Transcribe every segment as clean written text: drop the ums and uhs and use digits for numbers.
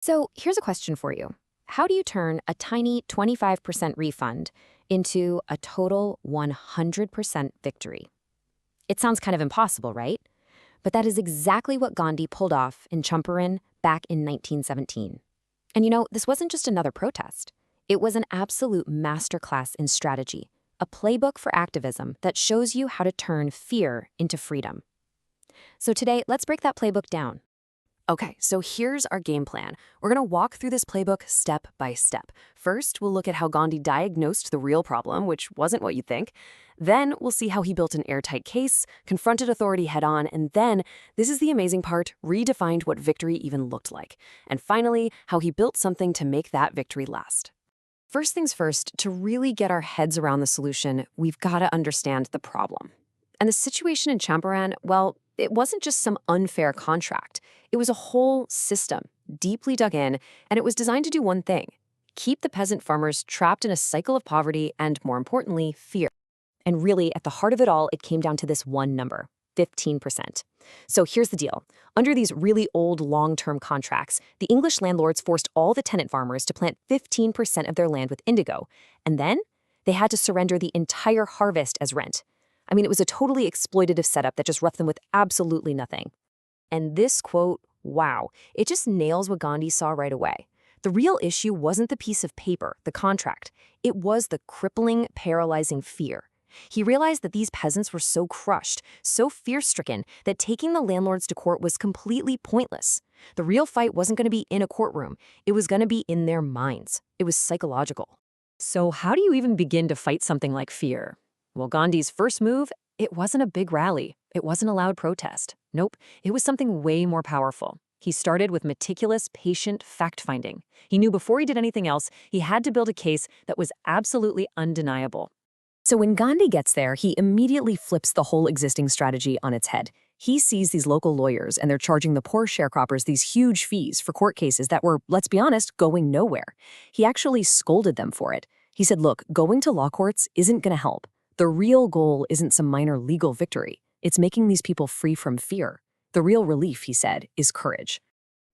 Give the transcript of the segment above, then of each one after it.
So here's a question for you. How do you turn a tiny 25% refund into a total 100% victory? It sounds kind of impossible, right? But that is exactly what Gandhi pulled off in Champaran back in 1917. And this wasn't just another protest. It was an absolute masterclass in strategy, a playbook for activism that shows you how to turn fear into freedom. So today, let's break that playbook down. Okay, so here's our game plan. We're going to walk through this playbook step by step. First, we'll look at how Gandhi diagnosed the real problem, which wasn't what you'd think. Then, we'll see how he built an airtight case, confronted authority head-on, and then, this is the amazing part, redefined what victory even looked like. And finally, how he built something to make that victory last. First things first, to really get our heads around the solution, we've got to understand the problem. And the situation in Champaran, well, it wasn't just some unfair contract. It was a whole system, deeply dug in, and it was designed to do one thing: keep the peasant farmers trapped in a cycle of poverty and, more importantly, fear. And really, at the heart of it all, it came down to this one number: 15%. So here's the deal. Under these really old long-term contracts, the English landlords forced all the tenant farmers to plant 15% of their land with indigo, and then they had to surrender the entire harvest as rent. I mean, it was a totally exploitative setup that just left them with absolutely nothing. And this quote, wow, it just nails what Gandhi saw right away. The real issue wasn't the piece of paper, the contract. It was the crippling, paralyzing fear. He realized that these peasants were so crushed, so fear-stricken, that taking the landlords to court was completely pointless. The real fight wasn't going to be in a courtroom. It was going to be in their minds. It was psychological. So how do you even begin to fight something like fear? Well, Gandhi's first move, it wasn't a big rally. It wasn't a loud protest. Nope, it was something way more powerful. He started with meticulous, patient fact-finding. He knew before he did anything else, he had to build a case that was absolutely undeniable. So when Gandhi gets there, he immediately flips the whole existing strategy on its head. He sees these local lawyers, and they're charging the poor sharecroppers these huge fees for court cases that were, let's be honest, going nowhere. He actually scolded them for it. He said, look, going to law courts isn't going to help. The real goal isn't some minor legal victory. It's making these people free from fear. The real relief, he said, is courage.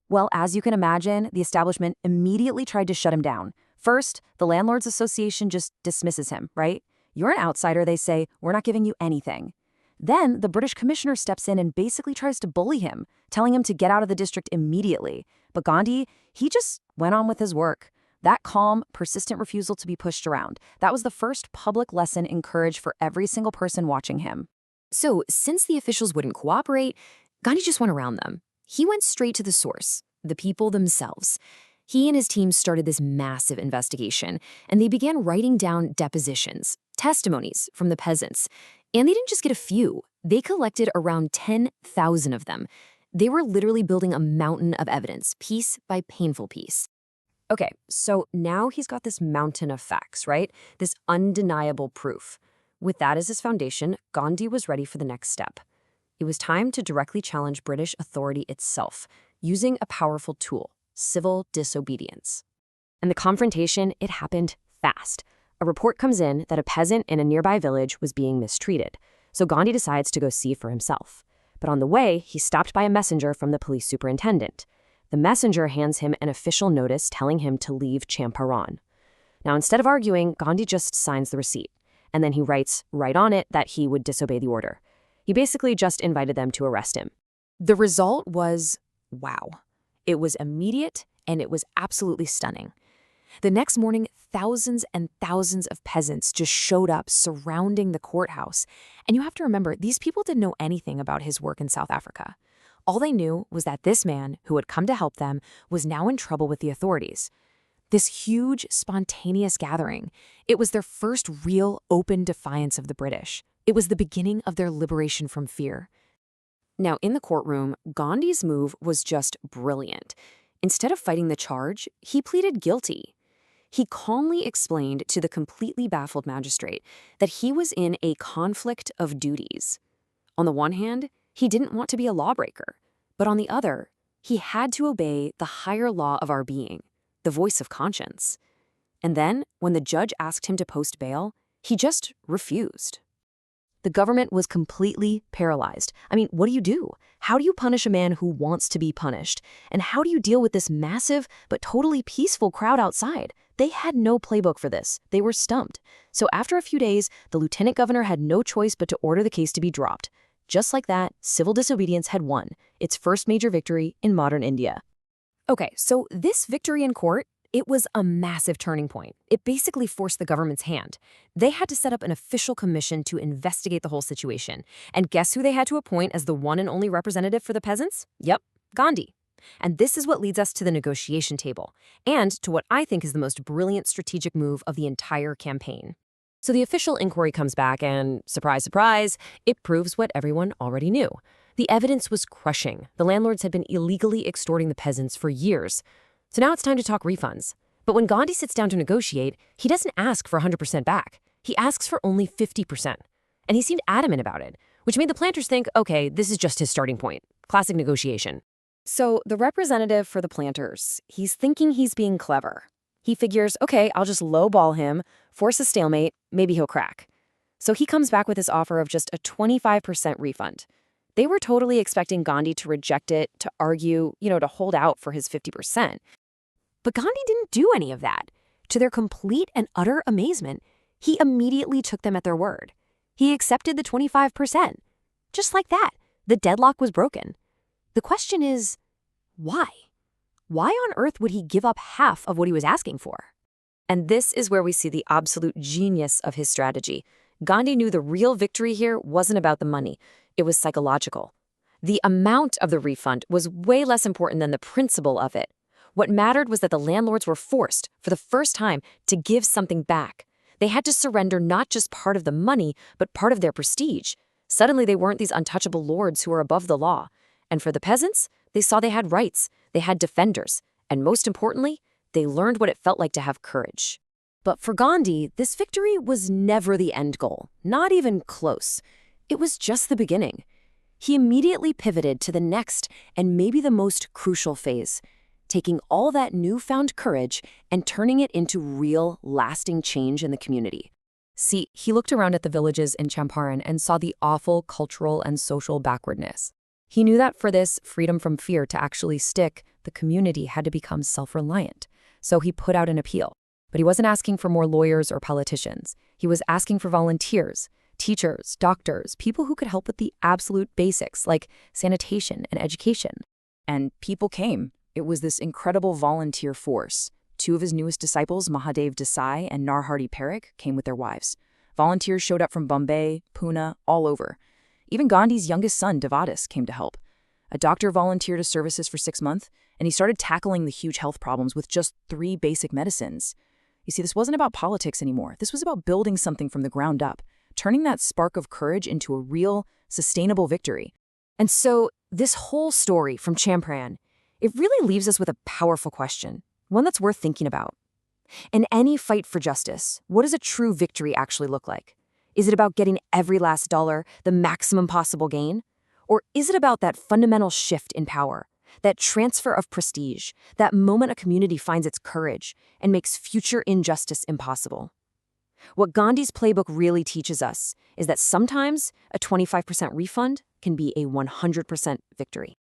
Well, as you can imagine, the establishment immediately tried to shut him down. First, the Landlords Association just dismisses him, right? You're an outsider, they say. We're not giving you anything. Then the British commissioner steps in and basically tries to bully him, telling him to get out of the district immediately. But Gandhi, he just went on with his work. That calm, persistent refusal to be pushed around, that was the first public lesson in courage for every single person watching him. So, since the officials wouldn't cooperate, Gandhi just went around them. He went straight to the source, the people themselves. He and his team started this massive investigation, and they began writing down depositions, testimonies from the peasants. And they didn't just get a few. They collected around 10,000 of them. They were literally building a mountain of evidence, piece by painful piece. Okay, so now he's got this mountain of facts, right? This undeniable proof. With that as his foundation, Gandhi was ready for the next step. It was time to directly challenge British authority itself, using a powerful tool: civil disobedience. And the confrontation, it happened fast. A report comes in that a peasant in a nearby village was being mistreated, so Gandhi decides to go see for himself. But on the way, he's stopped by a messenger from the police superintendent. The messenger hands him an official notice telling him to leave Champaran. Now, instead of arguing, Gandhi just signs the receipt, and then he writes right on it that he would disobey the order. He basically just invited them to arrest him. The result was, wow. It was immediate, and it was absolutely stunning. The next morning, thousands and thousands of peasants just showed up surrounding the courthouse. And you have to remember, these people didn't know anything about his work in South Africa. All they knew was that this man, who had come to help them, was now in trouble with the authorities. This huge, spontaneous gathering, it was their first real, open defiance of the British. It was the beginning of their liberation from fear. Now, in the courtroom, Gandhi's move was just brilliant. Instead of fighting the charge, he pleaded guilty. He calmly explained to the completely baffled magistrate that he was in a conflict of duties. On the one hand, he didn't want to be a lawbreaker, but on the other, he had to obey the higher law of our being, the voice of conscience. And then, when the judge asked him to post bail, he just refused. The government was completely paralyzed. I mean, what do? How do you punish a man who wants to be punished? And how do you deal with this massive but totally peaceful crowd outside? They had no playbook for this. They were stumped. So after a few days, the lieutenant governor had no choice but to order the case to be dropped. Just like that, civil disobedience had won, its first major victory in modern India. Okay, so this victory in court, it was a massive turning point. It basically forced the government's hand. They had to set up an official commission to investigate the whole situation. And guess who they had to appoint as the one and only representative for the peasants? Yep, Gandhi. And this is what leads us to the negotiation table, and to what I think is the most brilliant strategic move of the entire campaign. So the official inquiry comes back and, surprise, surprise, it proves what everyone already knew. The evidence was crushing. The landlords had been illegally extorting the peasants for years. So now it's time to talk refunds. But when Gandhi sits down to negotiate, he doesn't ask for 100% back. He asks for only 50%. And he seemed adamant about it, which made the planters think, okay, this is just his starting point. Classic negotiation. So the representative for the planters, he's thinking he's being clever. He figures, okay, I'll just lowball him, force a stalemate, maybe he'll crack. So he comes back with his offer of just a 25% refund. They were totally expecting Gandhi to reject it, to argue, to hold out for his 50%. But Gandhi didn't do any of that. To their complete and utter amazement, he immediately took them at their word. He accepted the 25%. Just like that, the deadlock was broken. The question is, why? Why on earth would he give up half of what he was asking for? And this is where we see the absolute genius of his strategy. Gandhi knew the real victory here wasn't about the money. It was psychological. The amount of the refund was way less important than the principle of it. What mattered was that the landlords were forced, for the first time, to give something back. They had to surrender not just part of the money, but part of their prestige. Suddenly, they weren't these untouchable lords who were above the law. And for the peasants, they saw they had rights, they had defenders, and most importantly, they learned what it felt like to have courage. But for Gandhi, this victory was never the end goal, not even close. It was just the beginning. He immediately pivoted to the next and maybe the most crucial phase, taking all that newfound courage and turning it into real, lasting change in the community. See, he looked around at the villages in Champaran and saw the awful cultural and social backwardness. He knew that for this freedom from fear to actually stick, the community had to become self-reliant. So he put out an appeal. But he wasn't asking for more lawyers or politicians. He was asking for volunteers, teachers, doctors, people who could help with the absolute basics like sanitation and education. And people came. It was this incredible volunteer force. Two of his newest disciples, Mahadev Desai and Narhari Parikh, came with their wives. Volunteers showed up from Bombay, Pune, all over. Even Gandhi's youngest son, Devadas, came to help. A doctor volunteered his services for 6 months, and he started tackling the huge health problems with just 3 basic medicines. You see, this wasn't about politics anymore. This was about building something from the ground up, turning that spark of courage into a real, sustainable victory. And so, this whole story from Champaran, it really leaves us with a powerful question, one that's worth thinking about. In any fight for justice, what does a true victory actually look like? Is it about getting every last dollar, the maximum possible gain? Or is it about that fundamental shift in power, that transfer of prestige, that moment a community finds its courage and makes future injustice impossible? What Gandhi's playbook really teaches us is that sometimes a 25% refund can be a 100% victory.